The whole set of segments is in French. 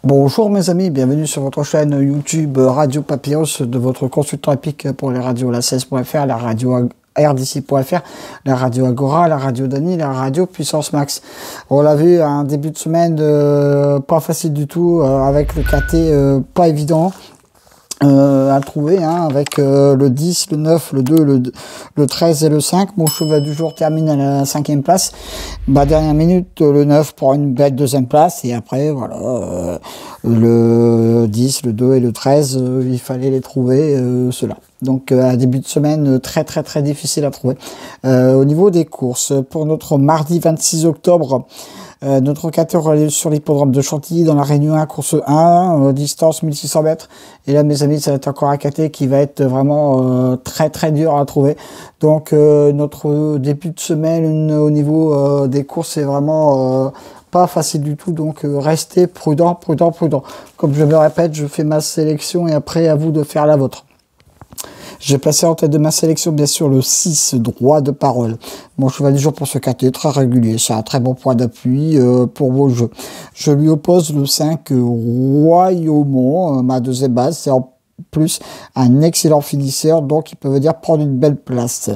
Bonjour mes amis, bienvenue sur votre chaîne YouTube Radio Papyrus de votre consultant épique pour les radios la 16.fr, la radio RDC.fr, la radio Agora, la radio Dany, la radio Puissance Max. On l'a vu, un début de semaine pas facile du tout, avec le KT pas évident à trouver, hein, avec le 10, le 9, le 2, le 13 et le 5. Mon cheval du jour termine à la 5e place. Dernière minute, le 9 pour une belle 2e place. Et après, voilà, le 10, le 2 et le 13, il fallait les trouver, ceux-là. Donc, un début de semaine très difficile à trouver. Au niveau des courses, pour notre mardi 26 octobre, notre quateur est sur l'hippodrome de Chantilly dans la Réunion 1, course 1, distance 1600 mètres. Et là, mes amis, ça va être encore un KT qui va être vraiment très dur à trouver. Donc, notre début de semaine au niveau des courses, c'est vraiment pas facile du tout. Donc, restez prudent. Comme je me répète, je fais ma sélection et après, à vous de faire la vôtre. J'ai placé en tête de ma sélection, bien sûr, le 6, droit de parole. Mon cheval du jour pour ce KT, très régulier. C'est un très bon point d'appui pour vos jeux. Je lui oppose le 5, Royaumont, ma deuxième base. C'est en plus un excellent finisseur, donc il peut dire prendre une belle place.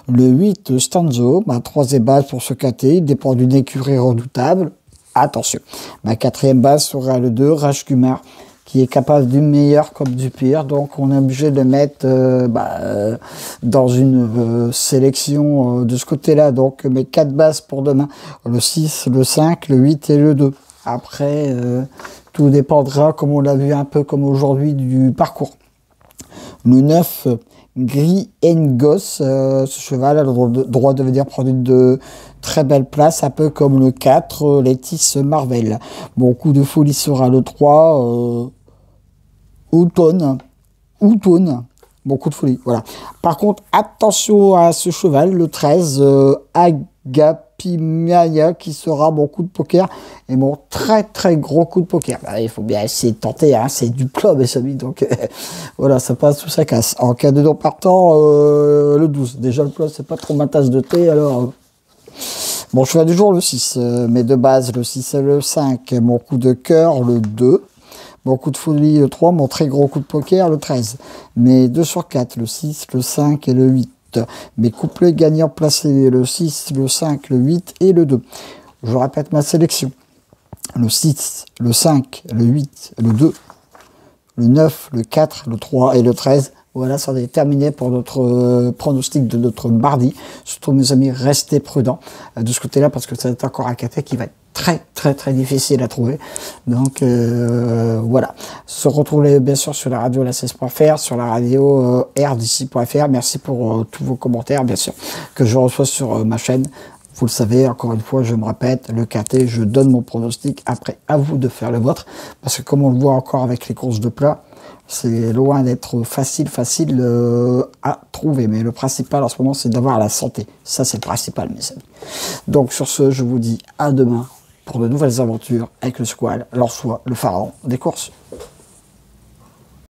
Le 8, Stanzo, ma troisième base pour ce KT. Il dépend d'une écurie redoutable. Attention. Ma quatrième base sera le 2, Rajkumar, qui est capable du meilleur comme du pire, donc on est obligé de le mettre dans une sélection de ce côté-là. Donc mes 4 bases pour demain, le 6, le 5, le 8 et le 2. Après, tout dépendra, comme on l'a vu un peu comme aujourd'hui, du parcours. Le 9, Gris Ngos, ce cheval a le droit de venir prendre une très belle place, un peu comme le 4, Letis Marvel. Bon, coup de folie sera le 3, Outon. Bon, coup de folie, voilà. Par contre, attention à ce cheval, le 13, Agapimaya, qui sera mon coup de poker et mon très gros coup de poker. Il faut bien essayer de tenter, hein, c'est du plat, mes amis, donc voilà, ça passe ou ça casse. En cas de non partant, le 12. Déjà, le plat, c'est pas trop ma tasse de thé, alors... Bon, cheval du jour, le 6. Mes deux bases, le 6 et le 5. Mon coup de cœur, le 2. Mon coup de folie, le 3. Mon très gros coup de poker, le 13. Mes 2 sur 4, le 6, le 5 et le 8. Mes couplets gagnants placés, le 6, le 5, le 8 et le 2. Je répète ma sélection. Le 6, le 5, le 8, le 2, le 9, le 4, le 3 et le 13. Voilà, ça est terminé pour notre pronostic de notre mardi. Surtout, mes amis, restez prudents de ce côté-là parce que ça va être encore un KT qui va être très difficile à trouver. Donc, voilà. Se retrouver, bien sûr, sur la radio la 16.fr, sur la radio RDC.fr. Merci pour tous vos commentaires, bien sûr, que je reçois sur ma chaîne. Vous le savez, encore une fois, je me répète, le KT, je donne mon pronostic. Après, à vous de faire le vôtre. Parce que comme on le voit encore avec les courses de plat, c'est loin d'être facile à trouver. Mais le principal en ce moment, c'est d'avoir la santé. Ça, c'est le principal, mes amis. Donc, sur ce, je vous dis à demain pour de nouvelles aventures avec le squal, l'orsois, le pharaon des courses.